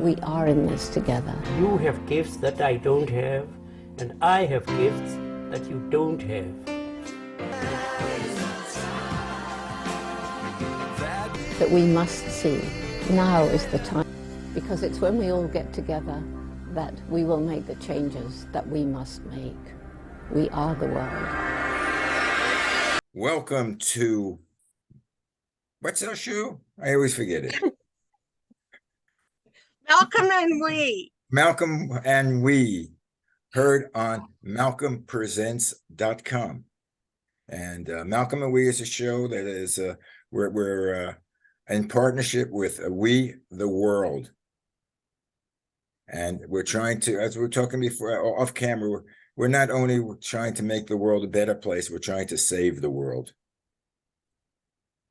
we are in this together. You have gifts that I don't have, and I have gifts that you don't have. That we must see. Now is the time, because it's when we all get together that we will make the changes that we must make. We are the world. Welcome to, what's our show? I always forget it. Malcolm and We. Malcolm and We, heard on malcolmpresents.com. And Malcolm and We is a show that is, we're in partnership with We the World. And we're trying to, as we were talking before, off camera, we're not only trying to make the world a better place, we're trying to save the world.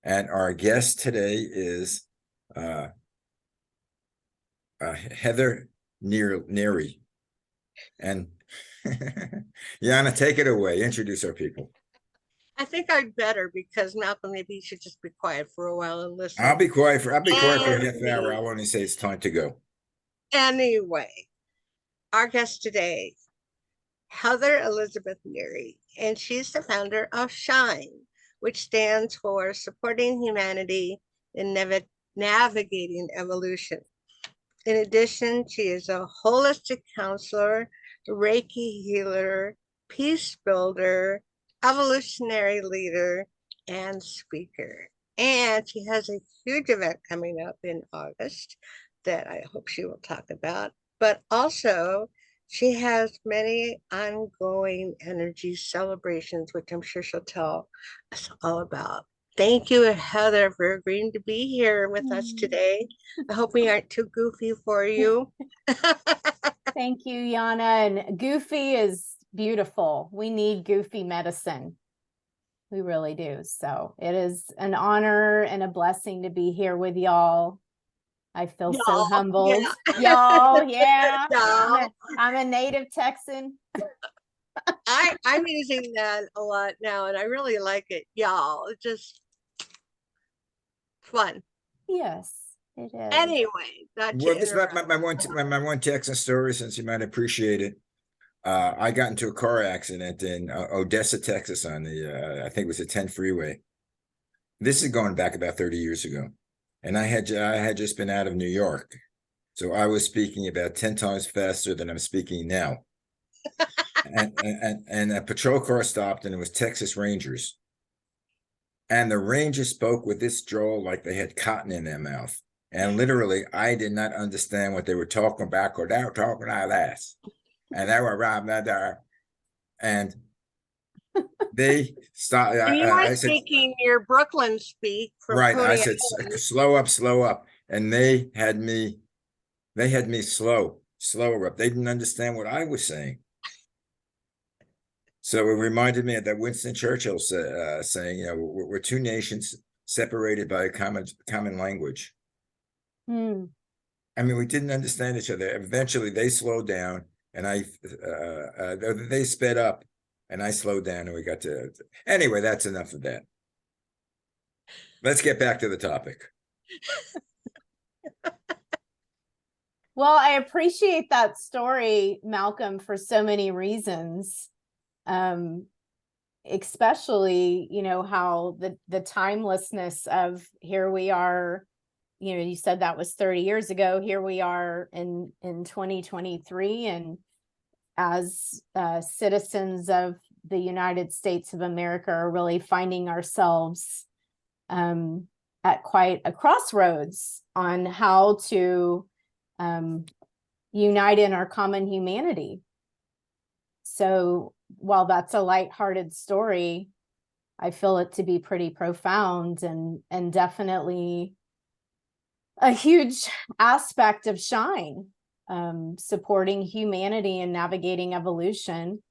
And our guest today is Heather Neary. And Yana, take it away. Introduce our people. I think I'd better, because Malcolm, maybe you should just be quiet for a while and listen. I'll be quiet for half an hour. I'll only say it's time to go. Anyway, our guest today, Heather Elizabeth Neary, and she's the founder of SHINE, which stands for Supporting Humanity in Navigating Evolution. In addition, she is a holistic counselor, Reiki healer, peace builder, evolutionary leader, and speaker. And she has a huge event coming up in August that I hope she will talk about. But also, she has many ongoing energy celebrations, which I'm sure she'll tell us all about. Thank you, Heather, for agreeing to be here with us today. I hope we aren't too goofy for you. Thank you, Yana. And goofy is beautiful. We need goofy medicine. We really do. So it is an honor and a blessing to be here with y'all. I feel so humbled. Yeah. Y'all, yeah. Y'all. I'm a native Texan. I'm using that a lot now, and I really like it. Y'all, it's just fun. Yes, it is. Anyway, Well, this is my one Texan story, since you might appreciate it. I got into a car accident in Odessa, Texas, on the I think it was the 10 freeway. This is going back about 30 years ago, and I had just been out of New York, so I was speaking about 10 times faster than I'm speaking now. and a patrol car stopped, and it was Texas Rangers, and the Rangers spoke with this drawl like they had cotton in their mouth, and literally I did not understand what they were talking about, because they were talking like that. And they were around there, and they stopped. you were I said, speaking your Brooklyn speak. From right. I Coney said, Island. slow up. And they had me slower up. They didn't understand what I was saying. So it reminded me of that Winston Churchill saying, you know, we're two nations separated by a common language. I mean, we didn't understand each other. Eventually they slowed down, and they sped up, and I slowed down, and we got to, anyway, that's enough of that. Let's get back to the topic. Well, I appreciate that story, Malcolm, for so many reasons. Especially, you know, how the timelessness of here we are, you know, you said that was 30 years ago. Here we are in 2023, and as citizens of the United States of America are really finding ourselves at quite a crossroads on how to unite in our common humanity. So while that's a lighthearted story, I feel it to be pretty profound and definitely a huge aspect of SHINE, supporting humanity and navigating evolution,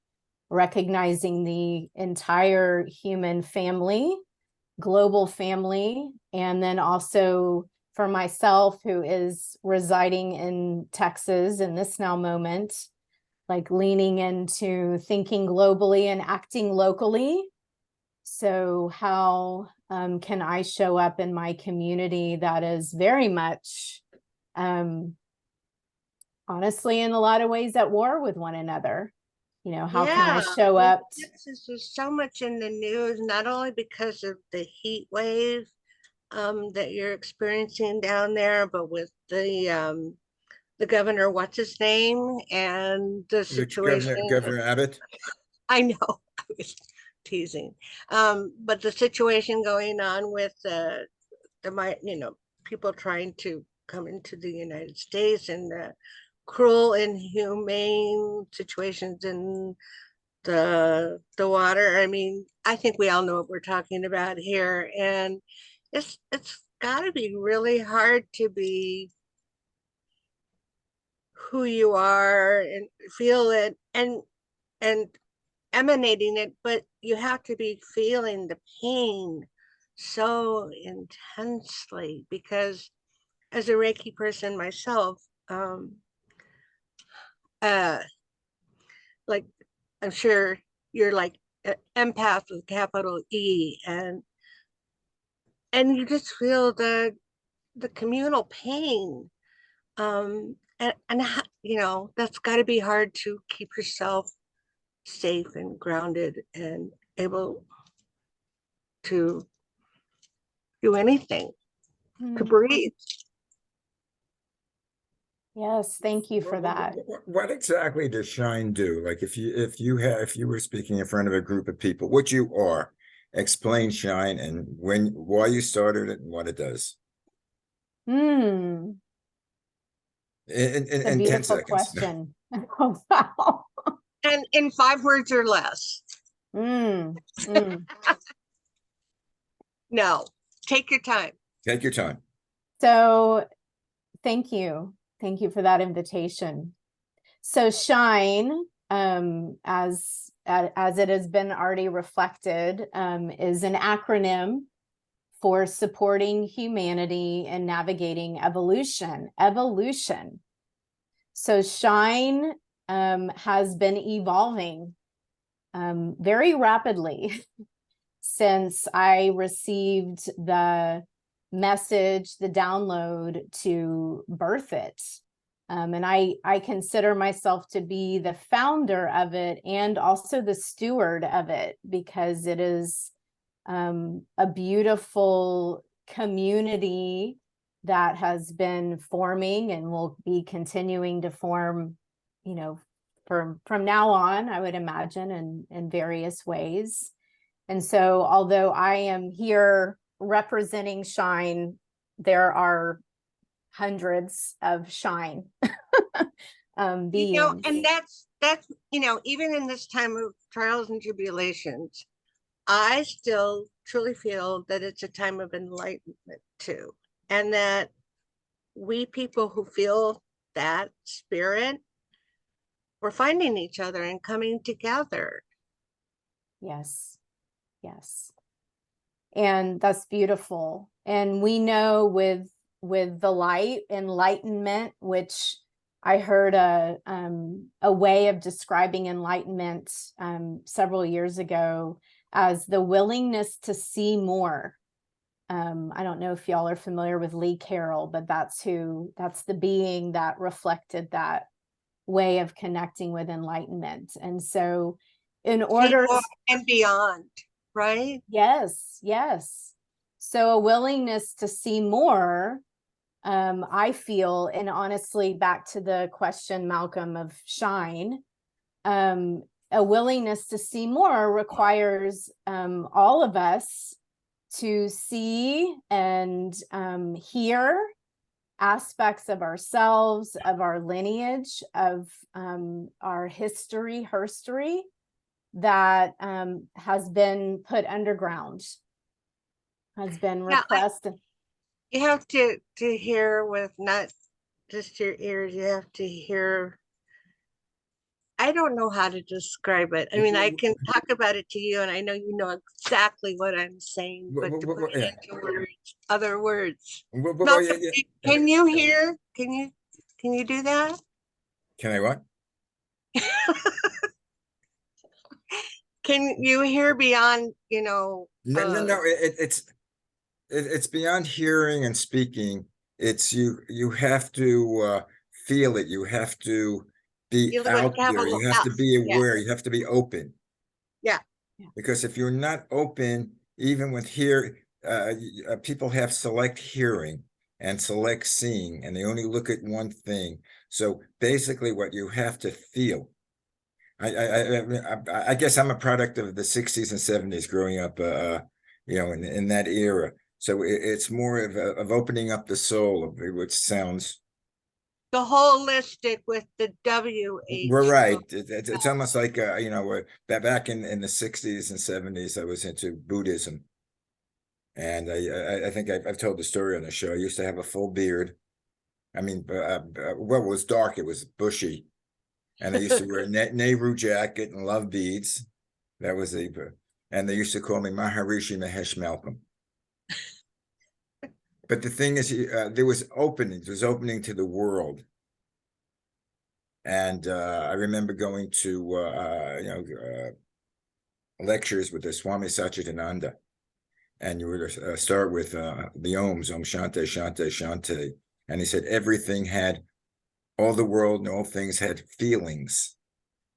recognizing the entire human family, global family, and then also for myself, who is residing in Texas in this now moment, like leaning into thinking globally and acting locally. So how can I show up in my community that is very much honestly, in a lot of ways at war with one another. You know, how can I Yeah, show well, up? Texas is so much in the news, not only because of the heat wave that you're experiencing down there, but with the governor, what's his name, and the The situation. Governor Abbott. I know, I was teasing. But the situation going on with people trying to come into the United States, and the cruel, inhumane situations in the water. I mean, I think we all know what we're talking about here, and it's got to be really hard to be who you are and feel it and emanating it, but you have to be feeling the pain so intensely, because as a Reiki person myself, uh like, I'm sure you're like an empath with capital E, and you just feel the communal pain. That's got to be hard to keep yourself safe and grounded and able to do anything, to breathe. Yes, thank you for that. What exactly does shine do? Like if you were speaking in front of a group of people, what you are, explain shine and why you started it and what it does. Hmm. In It's a 10 beautiful seconds. question. Oh, wow. And in 5 words or less. Mm, mm. No, take your time. Take your time. So thank you. Thank you for that invitation. So shine, as it has been already reflected, is an acronym for supporting humanity and navigating evolution. So shine has been evolving very rapidly since I received the message, the download to birth it. And I consider myself to be the founder of it and also the steward of it, because it is a beautiful community that has been forming and will be continuing to form, from now on, I would imagine, in various ways. And so, although I am here representing Shine, there are hundreds of Shine beings. And that's even in this time of trials and tribulations, I still truly feel that it's a time of enlightenment too, and that we people who feel that spirit, we're finding each other and coming together. Yes. And that's beautiful. And we know with the light, enlightenment, which I heard a way of describing enlightenment several years ago as the willingness to see more. I don't know if y'all are familiar with Lee Carroll, but that's the being that reflected that way of connecting with enlightenment. And so in order and beyond, right? Yes. So a willingness to see more, I feel, and honestly, back to the question, Malcolm, of shine, a willingness to see more requires all of us to see and hear aspects of ourselves, of our lineage, of our history, herstory, that has been put underground, has been repressed. You have to hear with not just your ears, you have to hear. I don't know how to describe it. I mean, I can talk about it to you, and I know you know exactly what I'm saying, but to put it into words, other words. Malcolm, can you hear? Can you do that? Can I what? Can you hear beyond, No, it's beyond hearing and speaking. It's you have to feel it. You have to be You out have there. a You have to be yeah, aware. You have to be open. yeah. Because if you're not open, even with people have select hearing and select seeing, and they only look at one thing. So basically, what you have to feel. I guess I'm a product of the 60s and 70s, growing up, in that era. So it's more of opening up the soul, which sounds. The holistic with the WH. We're right. It's almost like back in the 60s and 70s, I was into Buddhism, and I think I've told the story on the show. I used to have a full beard. I mean, well, it was dark. It was bushy, and I used to wear a Nehru jacket and love beads. That was and they used to call me Maharishi Mahesh Malcolm. But the thing is, there was opening. There was opening to the world. And I remember going to lectures with the Swami Satchidananda, and you would start with the Ohms, Om Shanti, Shanti, Shanti, and he said everything had, all the world and all things had feelings.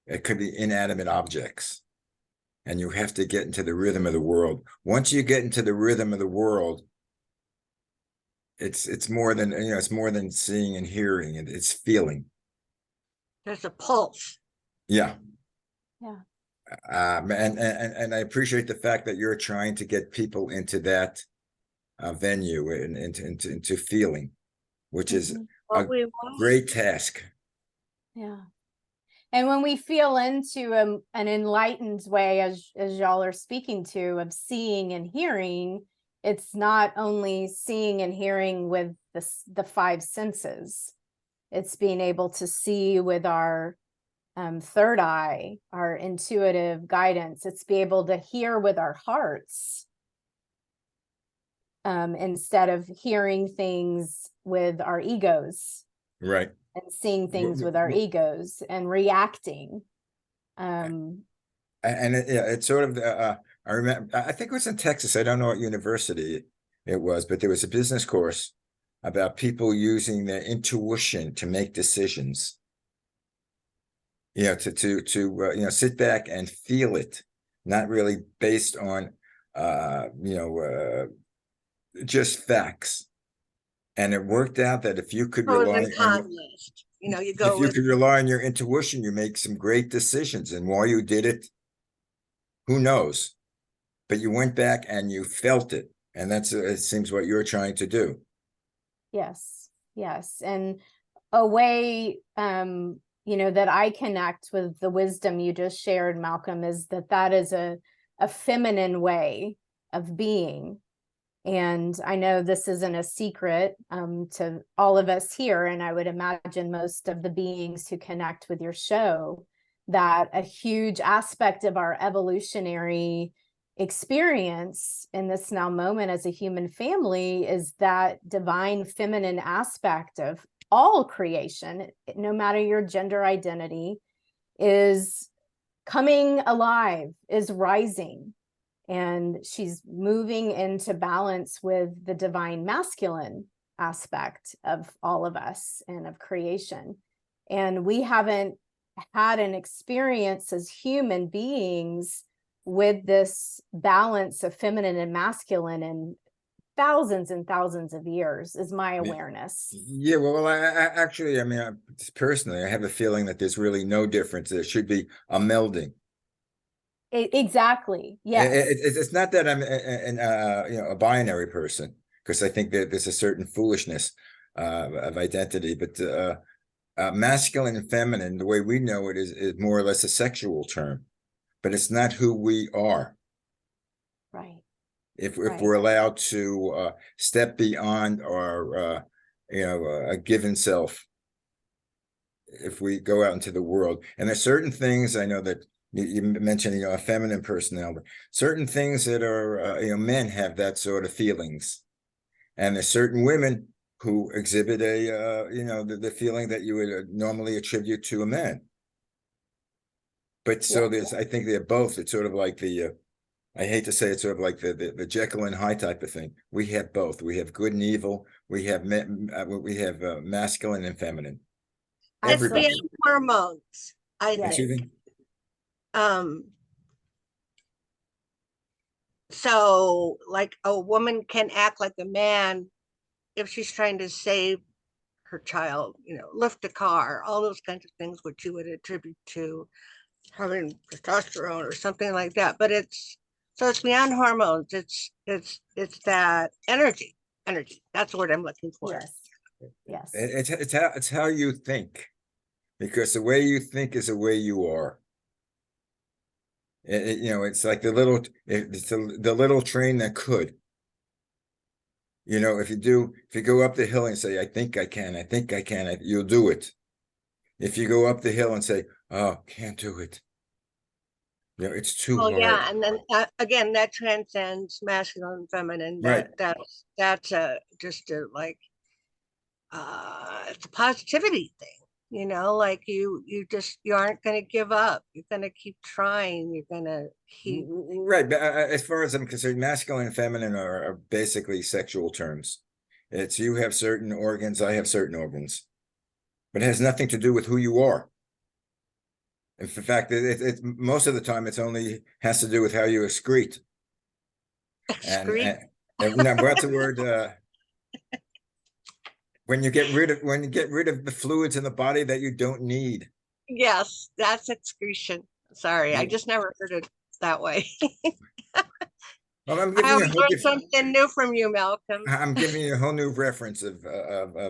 It could be inanimate objects, and you have to get into the rhythm of the world. Once you get into the rhythm of the world, it's more than it's more than seeing and hearing. It's feeling. There's a pulse. Yeah. Yeah. And I appreciate the fact that you're trying to get people into that venue and into feeling, which is a great task. Yeah. And when we feel into an enlightened way, as y'all are speaking to, of seeing and hearing, it's not only seeing and hearing with the five senses. It's being able to see with our third eye, our intuitive guidance. It's be able to hear with our hearts instead of hearing things with our egos. Right. And seeing things with our egos and reacting. It's sort of I remember, I think it was in Texas. I don't know what university it was, but there was a business course about people using their intuition to make decisions. To sit back and feel it, not really based on just facts. And it worked out that if you could rely on your intuition, you make some great decisions. And while you did it, who knows? But you went back and you felt it, and that's it seems what you're trying to do. Yes, and a way that I connect with the wisdom you just shared, Malcolm, is that is a feminine way of being. And I know this isn't a secret to all of us here, and I would imagine most of the beings who connect with your show, that a huge aspect of our evolutionary experience in this now moment as a human family is that divine feminine aspect of all creation, no matter your gender identity, is coming alive, is rising. And she's moving into balance with the divine masculine aspect of all of us and of creation. And we haven't had an experience as human beings with this balance of feminine and masculine in thousands and thousands of years, is my awareness. Yeah, well, personally, I have a feeling that there's really no difference. There should be a melding. Exactly. Yes. It's not that I'm a binary person, because I think that there's a certain foolishness of identity, but masculine and feminine, the way we know it, is more or less a sexual term, but it's not who we are. Right. If we're allowed to step beyond our a given self, if we go out into the world, and there's certain things I know that. You mentioned, a feminine personality. Certain things that are, men have that sort of feelings, and there's certain women who exhibit the feeling that you would normally attribute to a man. But so I think they're both. It's sort of like I hate to say it's sort of like the Jekyll and Hyde type of thing. We have both. We have good and evil. We have masculine and feminine. It's Everybody. beyond hormones, I Yes. Excuse think. me? So like a woman can act like a man if she's trying to save her child, lift a car, all those kinds of things, which you would attribute to having testosterone or something like that. But it's beyond hormones. It's that energy. Energy. That's the word I'm looking for. Yes. Yes. It's how you think, because the way you think is the way you are. It's like the little train that could. If you go up the hill and say, I think I can, you'll do it. If you go up the hill and say, oh, can't do it. It's too Oh hard. yeah, and then again, that transcends masculine and feminine. Right. That's just a like it's a positivity thing. Like you aren't going to give up. You're going to keep trying. You're going to keep. Right. But as far as I'm concerned, masculine and feminine are basically sexual terms. It's you have certain organs, I have certain organs, but it has nothing to do with who you are. In fact, most of the time, it's only has to do with how you excrete. Excrete. And now, what's the word? When you get rid of the fluids in the body that you don't need. Yes, that's excretion. Sorry, I just never heard it that way. Well, I'm I giving you always learn something new from you, Malcolm. I'm giving you a whole new reference of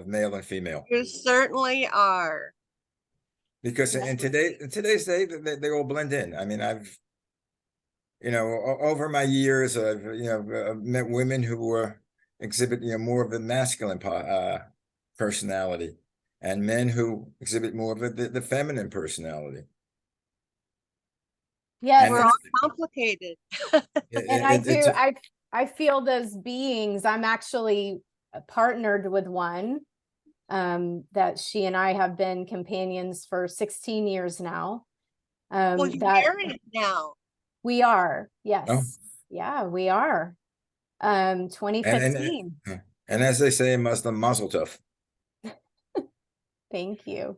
male and female. You certainly are. Because in today's day, they all blend in. I mean, I've over my years, I've met women who exhibit more of the masculine personality, and men who exhibit more of the feminine personality. Yes. We're all complicated. And I feel those beings. I'm actually partnered with one that she and I have been companions for 16 years now. Well, you're married now. We are, yes. Oh. Yeah, we are. 2015. And as they say in Muslim, mazel tov. Thank you.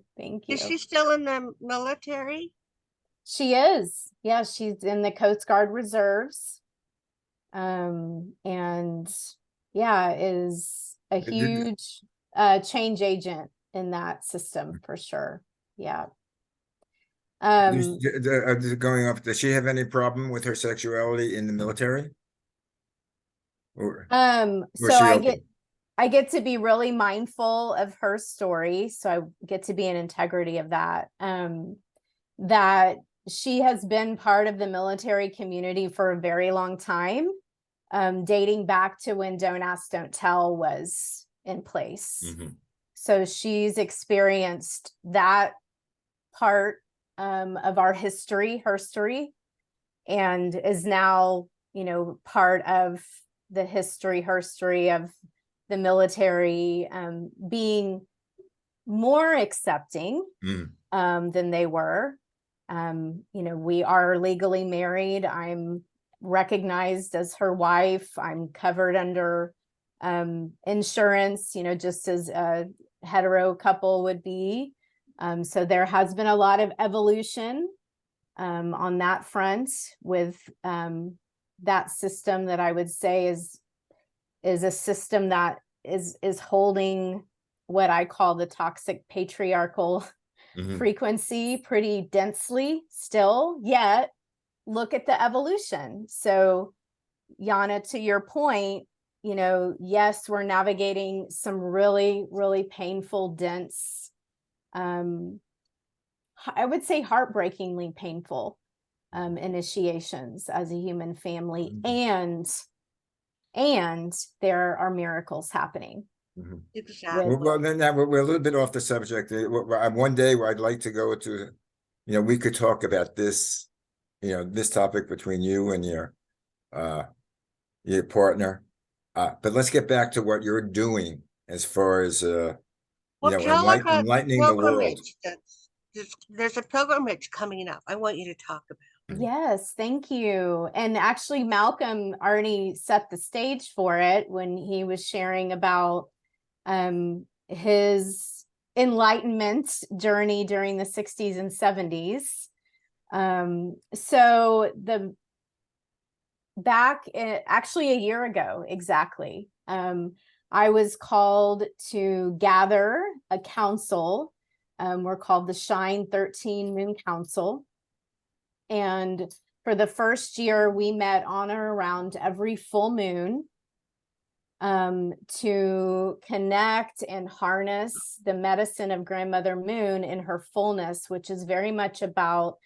Is she still in the military? She is. Yeah, she's in the Coast Guard Reserves. And yeah, is a huge change agent in that system for sure. Yeah. Going off, does she have any problem with her sexuality in the military? So I get to be really mindful of her story. So I get to be in integrity of that. That she has been part of the military community for a very long time, dating back to when Don't Ask, Don't Tell was in place. Mm-hmm. So she's experienced that part of our history, herstory, and is now, part of the history, herstory of the military, being more accepting than they were. We are legally married. I'm recognized as her wife. I'm covered under insurance, just as a hetero couple would be. So there has been a lot of evolution on that front with that system that I would say is a system that is holding what I call the toxic patriarchal frequency pretty densely still, yet look at the evolution. So Yana, to your point, yes, we're navigating some really, really painful, dense, I would say heartbreakingly painful initiations as a human family. And there are miracles happening. Mm-hmm. Exactly. Well, then now we're a little bit off the subject. One day where I'd like to go to, we could talk about this, this topic between you and your partner. But let's get back to what you're doing as far as enlightening the world. There's a pilgrimage coming up. I want you to talk about. Yes, thank you. And actually, Malcolm already set the stage for it when he was sharing about his enlightenment journey during the 60s and 70s. So actually a year ago, exactly, I was called to gather a council. We're called the Shine 13 Moon Council. And for the first year, we met on or around every full moon to connect and harness the medicine of Grandmother Moon in her fullness, which is very much about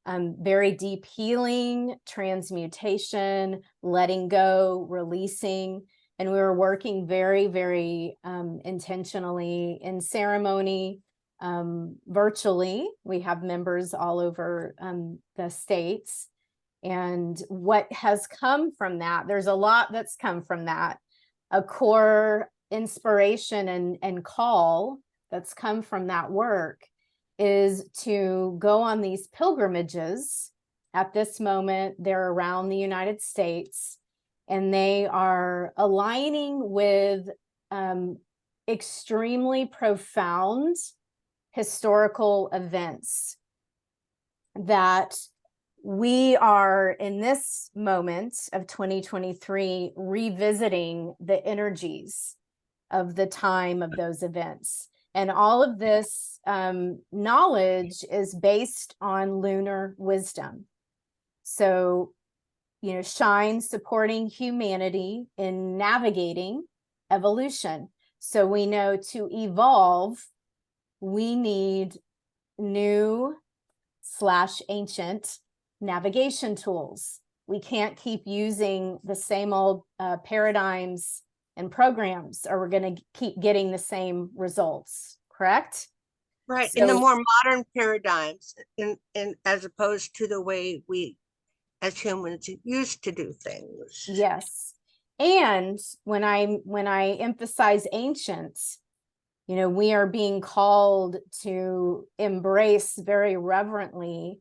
very deep healing, transmutation, letting go, releasing. And we were working very, very intentionally in ceremony, virtually. We have members all over the states. And what has come from that, there's a lot that's come from that. A core inspiration and call that's come from that work is to go on these pilgrimages. At this moment, they're around the United States, and they are aligning with extremely profound historical events that we are in this moment of 2023 revisiting the energies of the time of those events. And all of this knowledge is based on lunar wisdom. So, you know, Shine supporting humanity in navigating evolution. So we know to evolve, we need new/ancient navigation tools. We can't keep using the same old paradigms and programs, or we're going to keep getting the same results, correct? Right. So, in the more modern paradigms, in as opposed to the way we as humans used to do things. yes. And when I emphasize ancient, you know, we are being called to embrace very reverently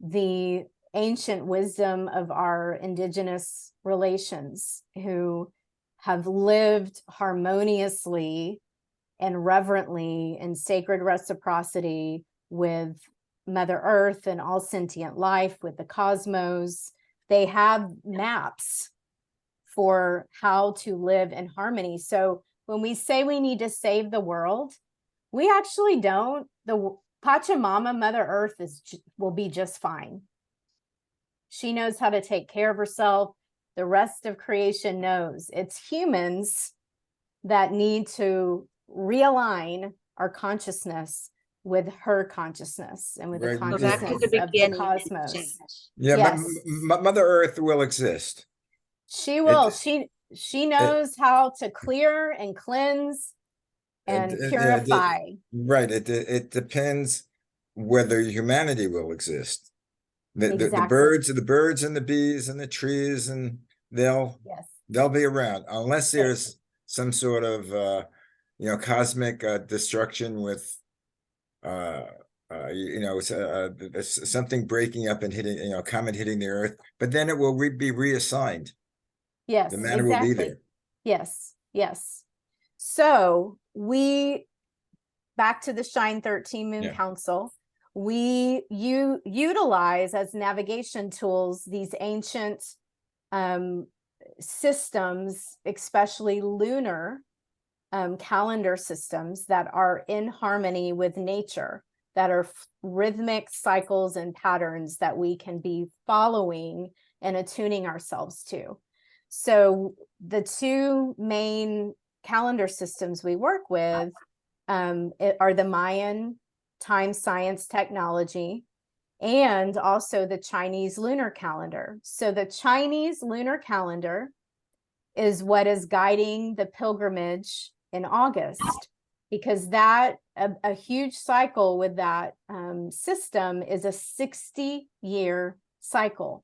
the ancient wisdom of our indigenous relations who have lived harmoniously and reverently in sacred reciprocity with Mother Earth and all sentient life, with the cosmos. They have maps for how to live in harmony. So when we say we need to save the world, we actually don't. The Pachamama, Mother Earth, will be just fine. She knows how to take care of herself. The rest of creation knows. It's humans that need to realign our consciousness with her consciousness and with the Right. consciousness Back to the of the beginning. cosmos. Yeah, Yes. Mother Earth will exist. She will. It- She knows how to clear and cleanse and yeah, purify. right. It depends whether humanity will exist. The Exactly. the birds and the bees and the trees, and they'll Yes. be around unless there's some sort of cosmic destruction with something breaking up and hitting, comet hitting the earth, but then it will be reassigned. Yes, The matter will be exactly. there. Yes, yes. So back to the Shine 13 Moon Yeah. Council, we utilize as navigation tools these ancient systems, especially lunar calendar systems that are in harmony with nature, that are rhythmic cycles and patterns that we can be following and attuning ourselves to. So the two main calendar systems we work with are the Mayan time science technology and also the Chinese lunar calendar. So the Chinese lunar calendar is what is guiding the pilgrimage in August, because that a huge cycle with that system is a 60-year cycle.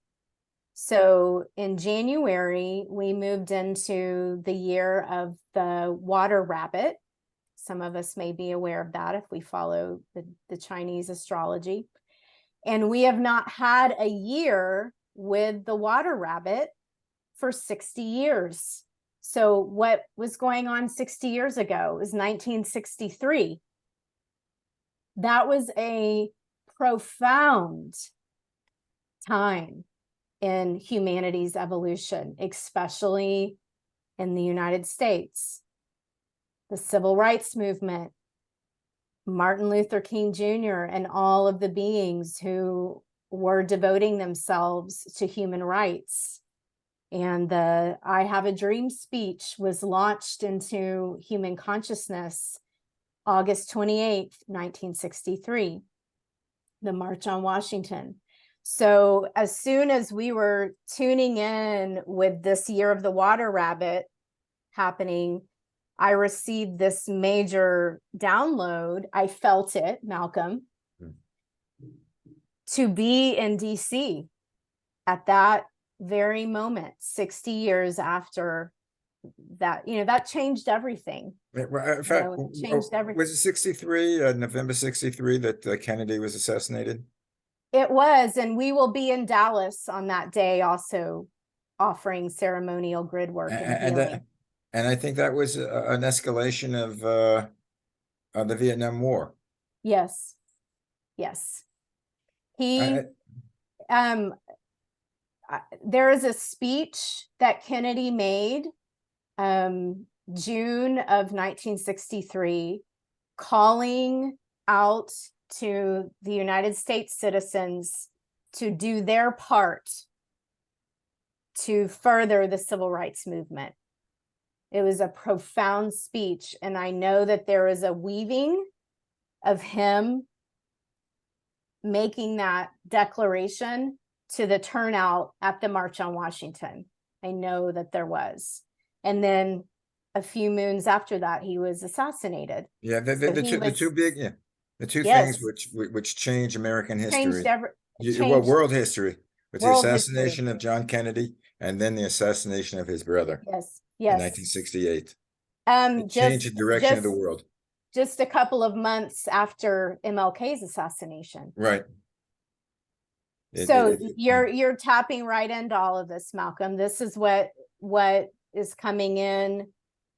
So in January, we moved into the year of the water rabbit. Some of us may be aware of that if we follow the Chinese astrology. And we have not had a year with the water rabbit for 60 years. So what was going on 60 years ago? It was 1963. That was a profound time in humanity's evolution, especially in the United States. The civil rights movement, Martin Luther King Jr., and all of the beings who were devoting themselves to human rights. And the I Have a Dream speech was launched into human consciousness August 28th, 1963, the March on Washington. So as soon as we were tuning in with this Year of the Water Rabbit happening, I received this major download. I felt it, Malcolm, to be in DC at that very moment, 60 years after that. That changed everything. In fact, It changed everything. was it 63, November 63, that Kennedy was assassinated? It was, and we will be in Dallas on that day also offering ceremonial grid work and healing. And I think that was an escalation of the Vietnam War. Yes. There is a speech that Kennedy made June of 1963, calling out to the United States citizens to do their part to further the civil rights movement. It was a profound speech, and I know that there is a weaving of him making that declaration to the turnout at the March on Washington. I know that there was. And then a few moons after that, he was assassinated. Yeah, the two Yes. things which changed American history. Changed world history. With the world assassination history. of John Kennedy and then the assassination of his brother Yes. in 1968. It changed the direction of the world. Just a couple of months after MLK's assassination. Right. So you're tapping right into all of this, Malcolm. This is what is coming in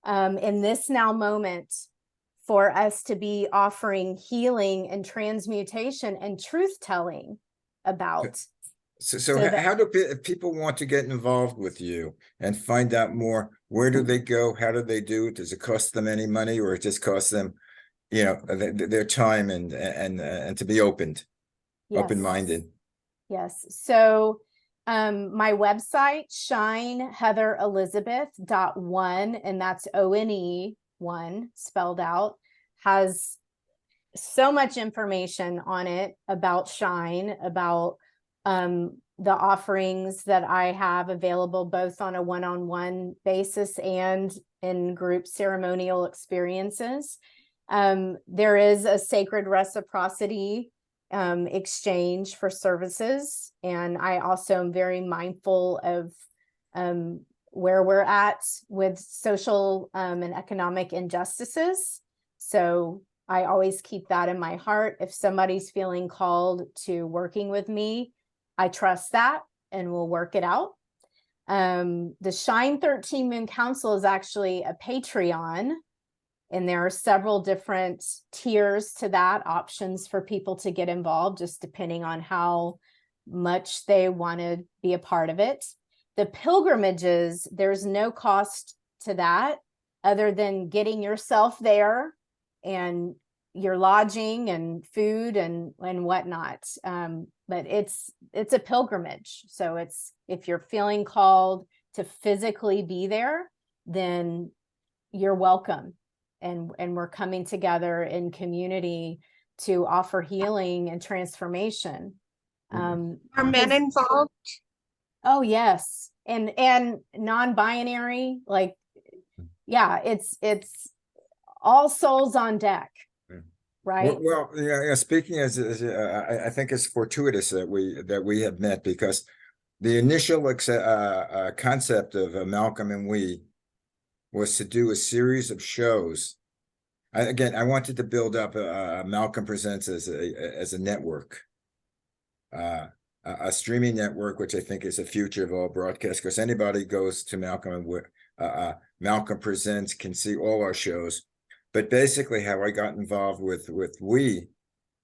this now moment for us to be offering healing and transmutation and truth telling about. So how do people want to get involved with you and find out more? Where do they go? How do they do it? Does it cost them any money, or it just costs them, their time and to be open-minded? Yes. So my website, shineheatherelizabeth.one, and that's ONE1 spelled out, has so much information on it about Shine, about the offerings that I have available both on a one-on-one basis and in group ceremonial experiences. There is a sacred reciprocity exchange for services. And I also am very mindful of where we're at with social and economic injustices. So I always keep that in my heart. If somebody's feeling called to working with me, I trust that and we'll work it out. The Shine 13 Moon Council is actually a Patreon, and there are several different tiers to that, options for people to get involved, just depending on how much they want to be a part of it. The pilgrimages, there's no cost to that other than getting yourself there and your lodging and food and whatnot. But it's a pilgrimage. So if you're feeling called to physically be there, then you're welcome. And we're coming together in community to offer healing and transformation. Are men involved? Oh, yes. And non-binary, it's all souls on deck. Right. Well, speaking I think it's fortuitous that we have met, because the initial concept of Malcolm and we was to do a series of shows. I wanted to build up Malcolm Presents as a network, a streaming network, which I think is the future of all broadcasts, because anybody goes to Malcolm Presents can see all our shows. But basically how I got involved with we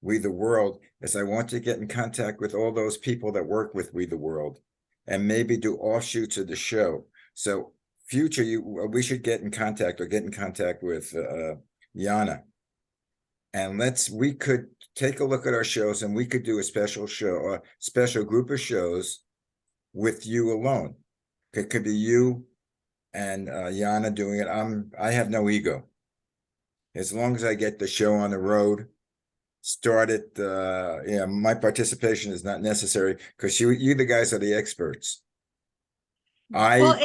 We the World is I want to get in contact with all those people that work with We the World and maybe do offshoots of the show. So future, we should get in contact with Yana. And we could take a look at our shows and we could do a special show, a special group of shows with you alone. It could be you and Yana doing it. I have no ego. As long as I get the show on the road, start it. My participation is not necessary because you the guys are the experts. Well,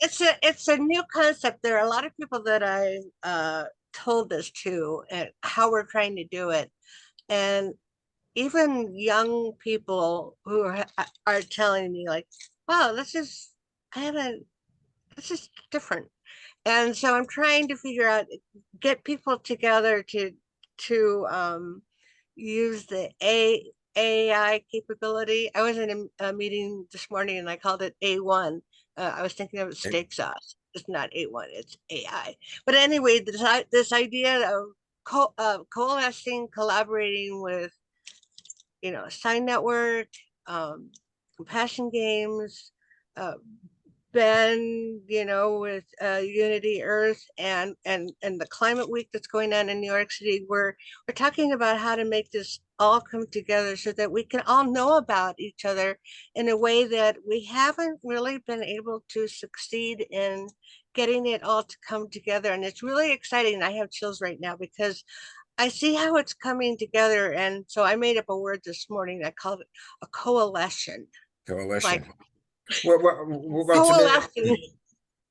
it's a new concept. There are a lot of people that I told this to and how we're trying to do it, and even young people who are telling me like, "Wow, this is different." And so I'm trying to figure out, get people together to use the AI capability. I was in a meeting this morning and I called it A1. I was thinking of steak sauce. It's not A1, it's AI. But anyway, this idea of coalescing, collaborating with, Sign Network, Compassion Games, Ben, with Unity Earth and the climate week that's going on in New York City, we're talking about how to make this all come together so that we can all know about each other in a way that we haven't really been able to succeed in getting it all to come together. And it's really exciting. I have chills right now because I see how it's coming together. And so I made up a word this morning. I called it a coalition. Coalition. Like, Well, to me,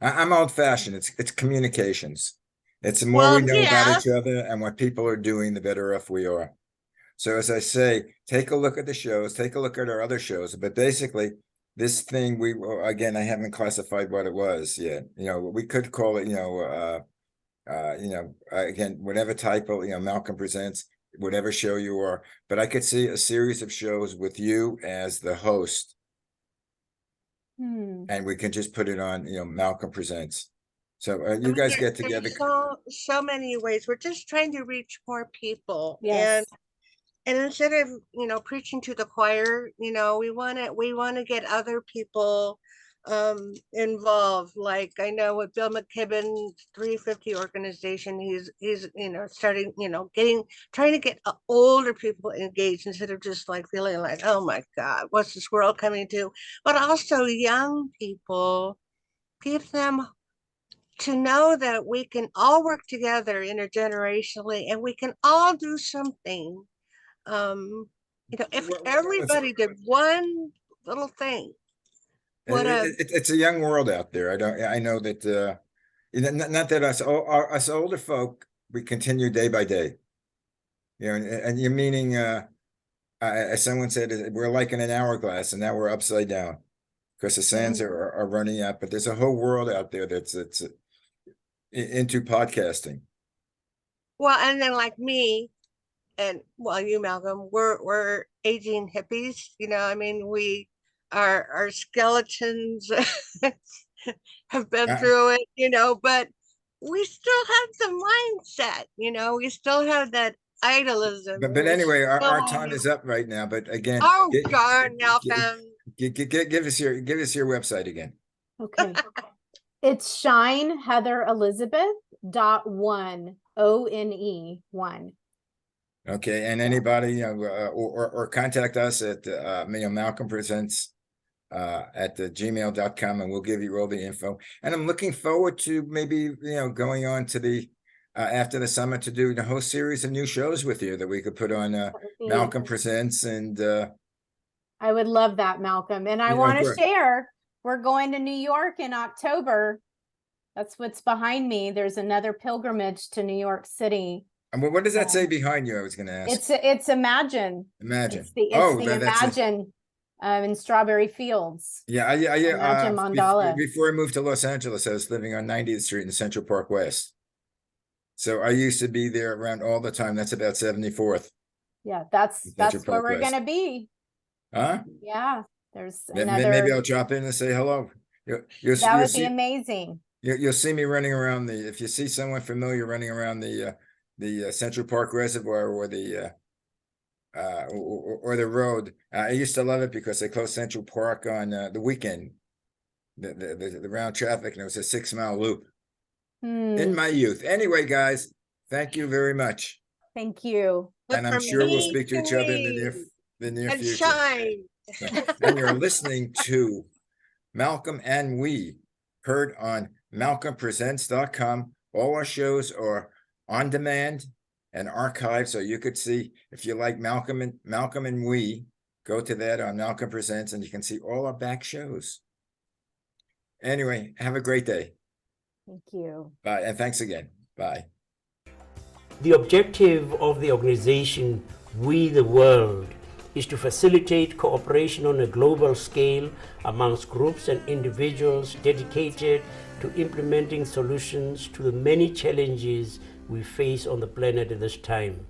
I'm old fashioned. It's communications. It's the more we well, know about yeah. each other and what people are doing, the better off we are. So as I say, take a look at the shows, take a look at our other shows. But basically, this thing again, I haven't classified what it was yet. We could call it, again, whatever title, Malcolm Presents, whatever show you are. But I could see a series of shows with you as the host. And we can just put it on, Malcolm Presents. So you guys get together. So many ways. We're just trying to reach more people. Yes. And instead of, preaching to the choir, we want to get other people involved. Like I know with Bill McKibben's 350 organization, he's starting, trying to get older people engaged instead of just like feeling like, oh my God, what's this world coming to? But also young people, give them to know that we can all work together intergenerationally and we can all do something. If everybody did one little thing, It's a young world out there. I know that not that us older folk, we continue day by day. And you're meaning as someone said, we're like in an hourglass and now we're upside down because the sands are running out. But there's a whole world out there that's into podcasting. well, and then like me and well, you, Malcolm, we're aging hippies. I mean, our skeletons have been through it, but we still have the mindset. We still have that idealism. But anyway, our time is up right now. But again, oh darn, Malcolm. Give us your website again. Okay. It's Shine Heather Elizabeth .1 ONE1. Okay, and anybody or contact us at Malcolm Presents at gmail.com and we'll give you all the info. And I'm looking forward to maybe going on to the after the summer to do the whole series of new shows with you that we could put on Malcolm Presents. And I would love that, Malcolm. And I want to share, we're going to New York in October. That's what's behind me. There's another pilgrimage to New York City. And what does that say behind you? I was going to ask. It's Imagine. Imagine. It's the Imagine in Strawberry Fields. Yeah. Imagine mandala. Before I moved to Los Angeles, I was living on 90th Street in Central Park West. So I used to be there around all the time. That's about 74th. Yeah, that's where we're going to be. Huh? Yeah. There's another. Maybe I'll drop in and say hello. That would be amazing. You'll see me running around if you see someone familiar running around the Central Park Reservoir or the or the road. I used to love it because they closed Central Park on the weekend, the round traffic, and it was a 6-mile loop in my youth. Anyway, guys, thank you very much. Thank you. And I'm from sure we'll me speak to each other in the near and future. shine. And you're listening to Malcolm and We, heard on malcolmpresents.com. All our shows are on demand and archived, so you could see, if you like Malcolm and We, go to that on Malcolm Presents, and you can see all our back shows. Anyway, have a great day. Thank you. Bye, and thanks again. Bye. The objective of the organization We the World is to facilitate cooperation on a global scale amongst groups and individuals dedicated to implementing solutions to the many challenges we face on the planet at this time.